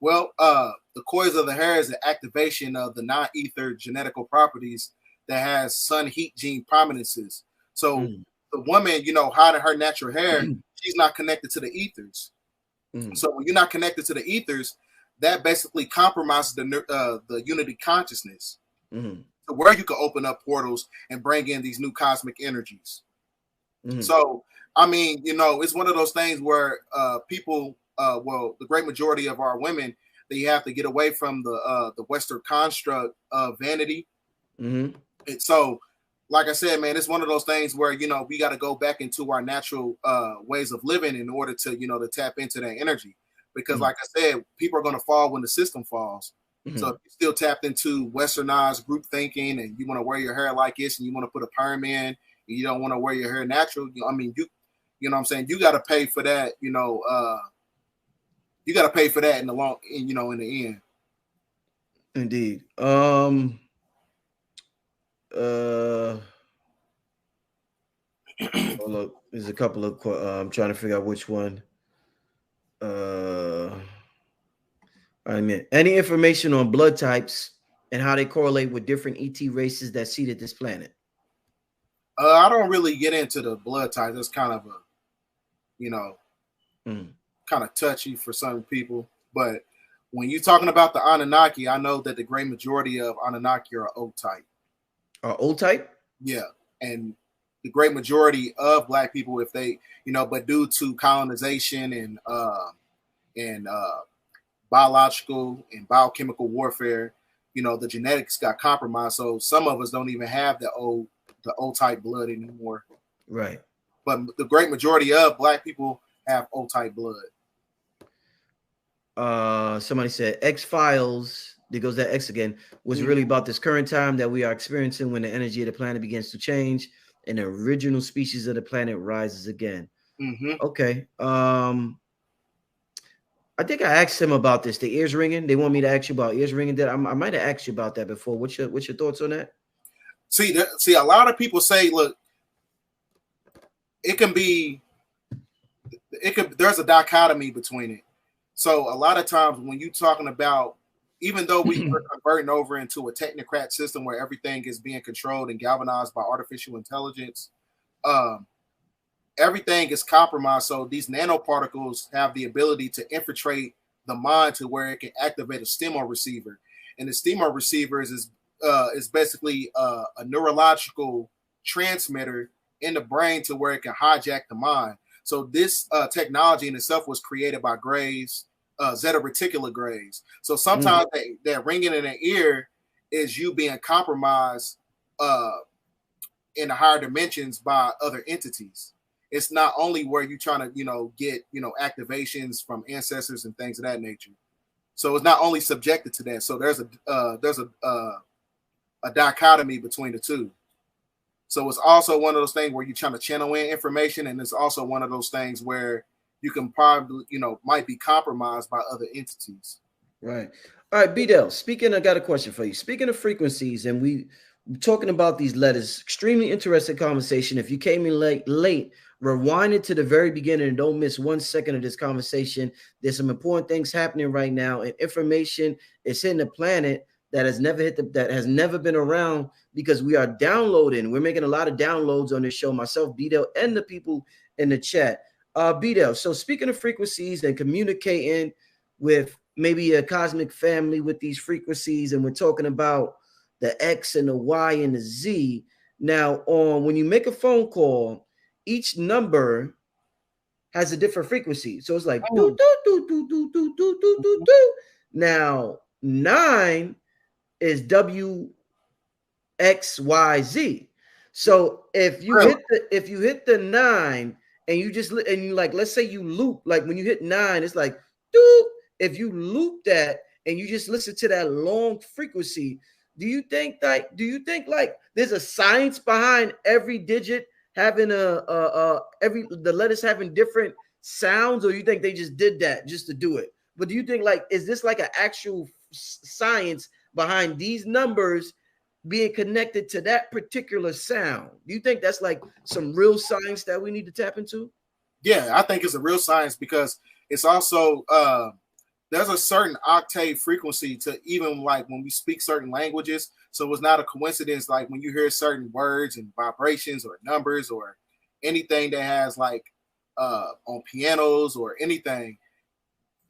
Well, the coils of the hair is the activation of the non-ether genetical properties that has sun heat gene prominences. So the woman, hiding her natural hair, she's not connected to the ethers. So when you're not connected to the ethers, that basically compromises the unity consciousness, to where you can open up portals and bring in these new cosmic energies. So, I mean, it's one of those things where people, the great majority of our women, they have to get away from the Western construct of vanity. And so, like I said, man, it's one of those things where, we got to go back into our natural ways of living in order to, to tap into that energy. Because like I said, people are going to fall when the system falls. So if you still tapped into westernized group thinking and you want to wear your hair like this and you want to put a perm in and you don't want to wear your hair natural, you know what I'm saying? You got to pay for that, you got to pay for that in the end. Indeed. Look, there's a couple of I'm trying to figure out which one. I mean, any information on blood types and how they correlate with different ET races that seeded this planet? I don't really get into the blood types. That's kind of kind of touchy for some people. But when you're talking about the Anunnaki, I know that the great majority of Anunnaki are O type. Are O type? Yeah, and the great majority of Black people, if they, but due to colonization and biological and biochemical warfare, the genetics got compromised. So some of us don't even have the O type blood anymore. Right. But the great majority of Black people have O type blood. Somebody said X-Files, there goes that X again, was really about this current time that we are experiencing when the energy of the planet begins to change and the original species of the planet rises again. Okay. I think I asked him about this, the ears ringing. They want me to ask you about ears ringing. That I might have asked you about that before. What's your thoughts on that? See, a lot of people say, look, there's a dichotomy between it. So a lot of times when you're talking about, even though we are converting over into a technocrat system where everything is being controlled and galvanized by artificial intelligence, everything is compromised. So these nanoparticles have the ability to infiltrate the mind to where it can activate a STEMO receiver. And the STEMO receiver is basically a neurological transmitter in the brain to where it can hijack the mind. So this technology in itself was created by Graves, Zeta Reticula Graves. So sometimes that ringing in the ear is you being compromised in the higher dimensions by other entities. It's not only where you're trying to, get, activations from ancestors and things of that nature. So it's not only subjected to that. So there's a dichotomy between the two. So it's also one of those things where you're trying to channel in information, and it's also one of those things where you can probably, might be compromised by other entities. Right. All right, B-Del, I got a question for you. Speaking of frequencies, and we're talking about these letters, extremely interesting conversation. If you came in late, rewind it to the very beginning and don't miss 1 second of this conversation. There's some important things happening right now, and information is hitting the planet that has never been around, because we are downloading. We're making a lot of downloads on this show, myself, B-Del, and the people in the chat. B-Del, so speaking of frequencies and communicating with maybe a cosmic family with these frequencies, and we're talking about the X and the Y and the Z. Now, when you make a phone call, each number has a different frequency. So it's like do, do, do, do, do, do, do, do, do, do. Now 9 is WXYZ. So if you hit the 9 and you like, let's say you loop, like when you hit 9, it's like do. If you loop that and you just listen to that long frequency, do you think like there's a science behind every digit having the letters having different sounds, or you think they just did that just to do it? But do you think is this like an actual science behind these numbers being connected to that particular sound. Do you think that's like some real science that we need to tap into? Yeah, I think it's a real science because it's also there's a certain octave frequency to even like when we speak certain languages. So it's not a coincidence like when you hear certain words and vibrations or numbers or anything that has like on pianos or anything,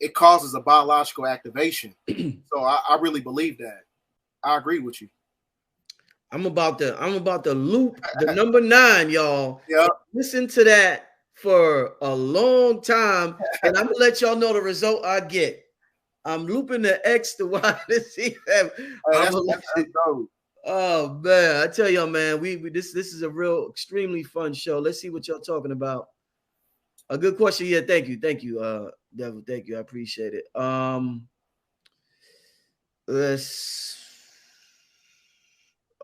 it causes a biological activation. So I really believe that. I agree with you. I'm about to loop the number 9, y'all. Yeah. Listen to that for a long time, and I'm gonna let y'all know the result I get. I'm looping the X to Y to see that. That's dope. Oh man, I tell y'all, man, we this is a real extremely fun show. Let's see what y'all talking about. A good question. Yeah, thank you, Devil. Thank you, I appreciate it.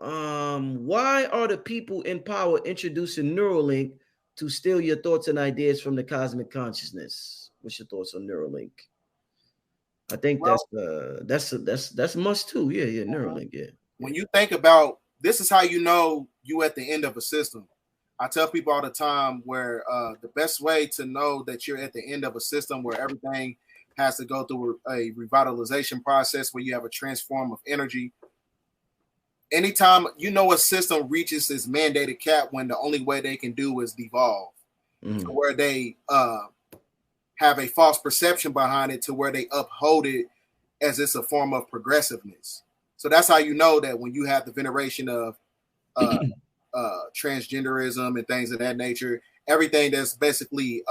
Why are the people in power introducing Neuralink to steal your thoughts and ideas from the cosmic consciousness? What's your thoughts on Neuralink? I think that's must too. Yeah, Neuralink. Yeah. When you think about this, is how you know you at the end of a system. I tell people all the time where the best way to know that you're at the end of a system where everything has to go through a revitalization process where you have a transform of energy. Anytime you know a system reaches its mandated cap when the only way they can do is devolve, to where they have a false perception behind it, to where they uphold it as it's a form of progressiveness. So that's how you know that when you have the veneration of transgenderism and things of that nature, everything that's basically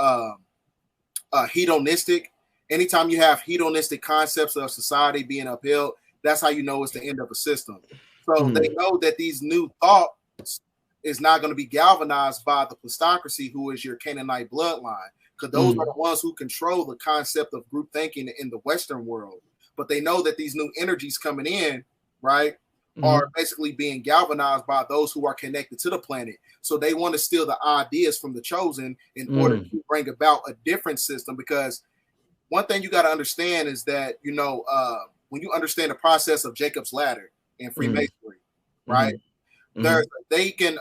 hedonistic. Anytime you have hedonistic concepts of society being upheld, that's how you know it's the end of a system. So they know that these new thoughts is not going to be galvanized by the plutocracy, who is your Canaanite bloodline, because those are the ones who control the concept of group thinking in the Western world. But they know that these new energies coming in, right, are basically being galvanized by those who are connected to the planet. So they want to steal the ideas from the chosen in order to bring about a different system. Because one thing you got to understand is that, you know, when you understand the process of Jacob's ladder in Freemasonry, right? They can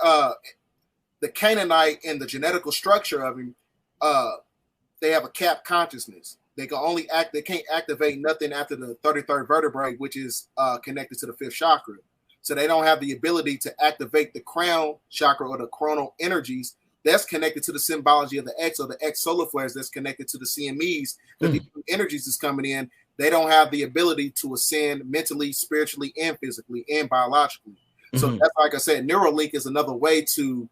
the Canaanite and the genetical structure of him, they have a capped consciousness. They can only they can't activate nothing after the 33rd vertebrae, which is connected to the 5th chakra. So they don't have the ability to activate the crown chakra or the coronal energies that's connected to the symbology of the X, or the X solar flares that's connected to the CMEs. That these energies is coming in. They don't have the ability to ascend mentally, spiritually, and physically, and biologically. So that's, like I said, Neuralink is another way to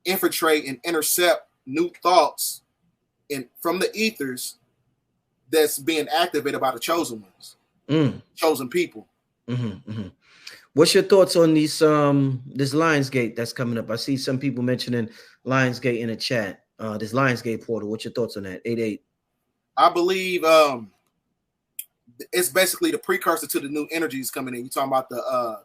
infiltrate and intercept new thoughts from the ethers that's being activated by the chosen ones, chosen people. What's your thoughts on these this Lionsgate that's coming up? I see some people mentioning Lionsgate in the chat. This Lionsgate portal. What's your thoughts on that? 88. I believe it's basically the precursor to the new energies coming in. You're talking about the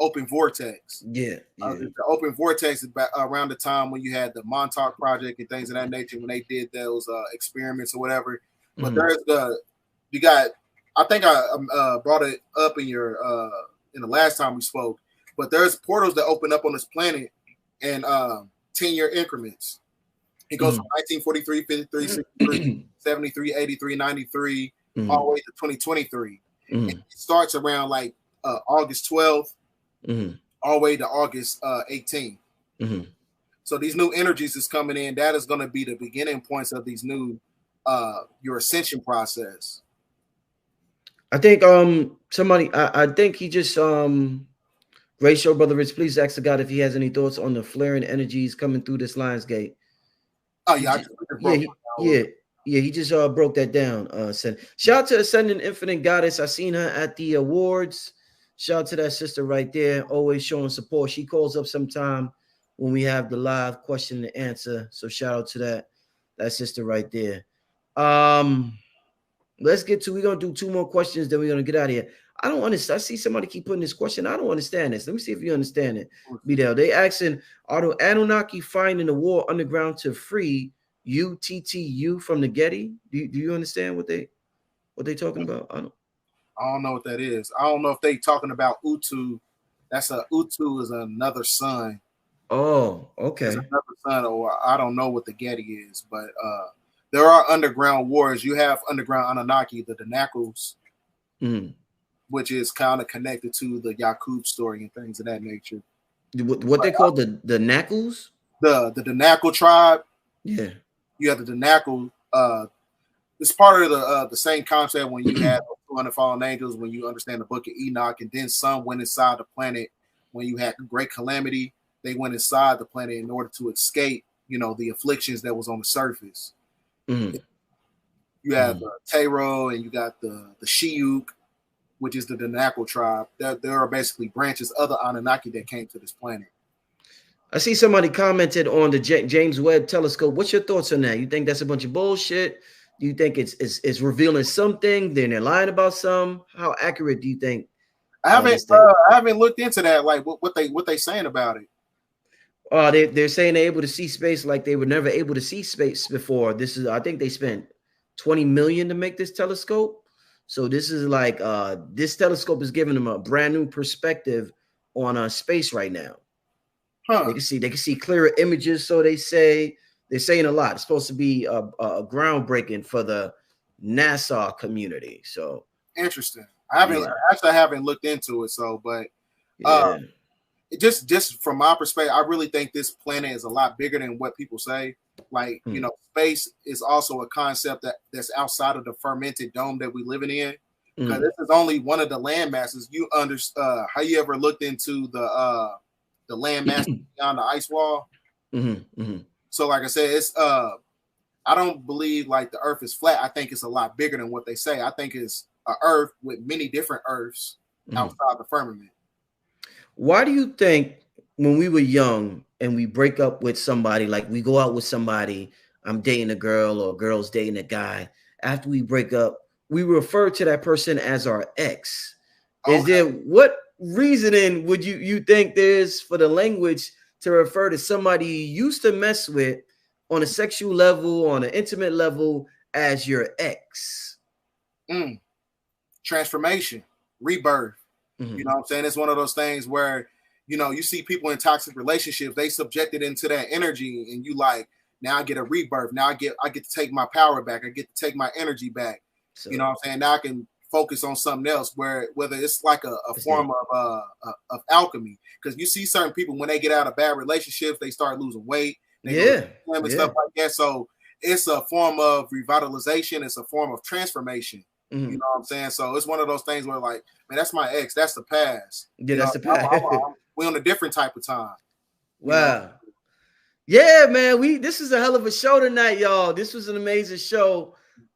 open vortex. Yeah. The open vortex is around the time when you had the Montauk Project and things of that nature, when they did those experiments or whatever. But there's I think I brought it up in the last time we spoke, but there's portals that open up on this planet in 10-year increments. It goes from 1943, 53, 63, 73, 83, 93, all the way to 2023. And it starts around like August 12th, all the way to August 18th. So these new energies is coming in. That is going to be the beginning points of these new your ascension process. I think somebody I think he just Ray Show Brother Rich, please ask the God if he has any thoughts on the flaring energies coming through this Lionsgate. Oh yeah, he just broke that down. Shout out to Ascending Infinite Goddess. I seen her at the awards. Shout out to that sister right there, always showing support. She calls up sometime when we have the live question and answer. So shout out to that sister right there. Let's get to, we're gonna do 2 more questions, then we're gonna get out of here. I don't understand. I see somebody keep putting this question. I don't understand this. Let me see if you understand it. Bidel, they asking, are the Anunnaki finding the war underground to free UTTU from the Getty? Do you understand what they talking about? I don't. I don't know what that is. I don't know if they talking about Utu. Utu is another sun. Oh, It's okay. another sun, or I don't know what the Getty is, but there are underground wars. You have underground Anunnaki, the Danakos, which is kind of connected to the Yakub story and things of that nature. What they call the Knuckles? The Danako tribe. Yeah. You have the Danako. It's part of the same concept when you have 200 fallen angels, when you understand the book of Enoch, and then some went inside the planet when you had great calamity. They went inside the planet in order to escape, the afflictions that was on the surface. You have Taro, and you got the Shiuk, which is the Danako tribe. There are basically branches of the Anunnaki that came to this planet. I see somebody commented on the James Webb telescope. What's your thoughts on that? You think that's a bunch of bullshit? Do you think it's revealing something? Then they're lying about some? How accurate do you think? I haven't looked into that. Like what they saying about it. They're saying they're able to see space like they were never able to see space before. I think they spent $20 million to make this telescope. So this is like this telescope is giving them a brand new perspective on space right now. They can see clearer images. So they're saying a lot. It's supposed to be a groundbreaking for the NASA community. So interesting. I haven't looked into it. So, but yeah. Just from my perspective, I really think this planet is a lot bigger than what people say. Like, space is also a concept that's outside of the fermented dome that we're living in. Because this is only one of the land masses. You how you ever looked into the land mass beyond the ice wall? So, like I said, it's I don't believe like the Earth is flat. I think it's a lot bigger than what they say. I think it's an Earth with many different Earths outside the firmament. Why do you think when we were young and we break up with somebody, like we go out with somebody, I'm dating a girl or a girl's dating a guy, after we break up, we refer to that person as our ex? Okay. Is there, what reasoning would you think there's for the language to refer to somebody you used to mess with on a sexual level, on an intimate level, as your ex? Transformation, rebirth. You know what I'm saying? It's one of those things where, you see people in toxic relationships, they subjected into that energy, and you like, now I get a rebirth. Now I get to take my power back. I get to take my energy back. So, you know what I'm saying? Now I can focus on something else, whether it's like a form of alchemy. Because you see certain people, when they get out of bad relationships, they start losing weight. And stuff like that. So it's a form of revitalization. It's a form of transformation. You know what I'm saying? So it's one of those things where, like, man, that's my ex. That's the past. Yeah, that's the past. We're on a different type of time. Wow. Yeah, man. This is a hell of a show tonight, y'all. This was an amazing show.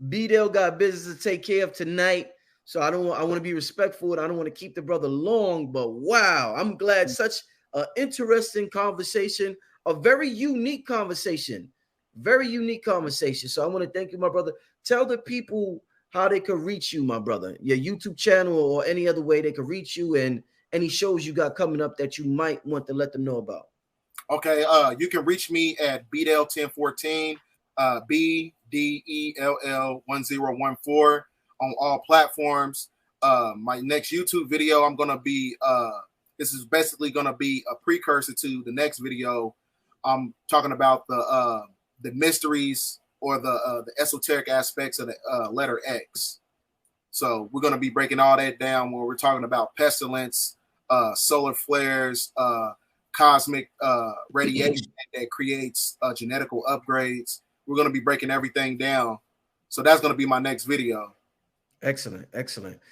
B-Dale got business to take care of tonight. So I want to be respectful, and I don't want to keep the brother long, but wow, I'm glad. Such an interesting conversation, a very unique conversation. So I want to thank you, my brother. Tell the people how they could reach you, my brother, your YouTube channel or any other way they could reach you, and any shows you got coming up that you might want to let them know about. Okay, you can reach me at BDell1014, BDELL1014 on all platforms. My next YouTube video, I'm gonna be this is basically gonna be a precursor to the next video. I'm talking about the mysteries or the esoteric aspects of the letter X. So we're going to be breaking all that down where we're talking about pestilence, solar flares, cosmic radiation that creates genetical upgrades. We're going to be breaking everything down. So that's going to be my next video. Excellent.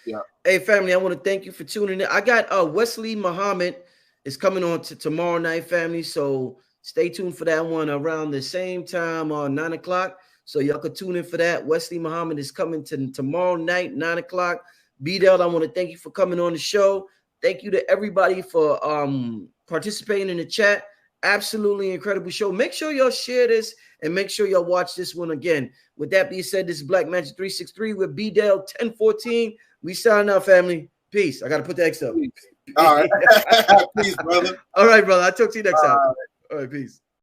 Yeah. Hey, family, I want to thank you for tuning in. I got Wesley Muhammad is coming on to tomorrow night, family. So stay tuned for that one around the same time on 9 o'clock. So y'all can tune in for that. Wesley Muhammad is coming to tomorrow night, 9 o'clock. B-Dell, I want to thank you for coming on the show. Thank you to everybody for participating in the chat. Absolutely incredible show. Make sure y'all share this and make sure y'all watch this one again. With that being said, this is Black Magic 363 with B-Dell 1014. We sign out, family. Peace. I got to put the X up. All right. Peace, brother. All right, brother. I'll talk to you next time. All right, peace.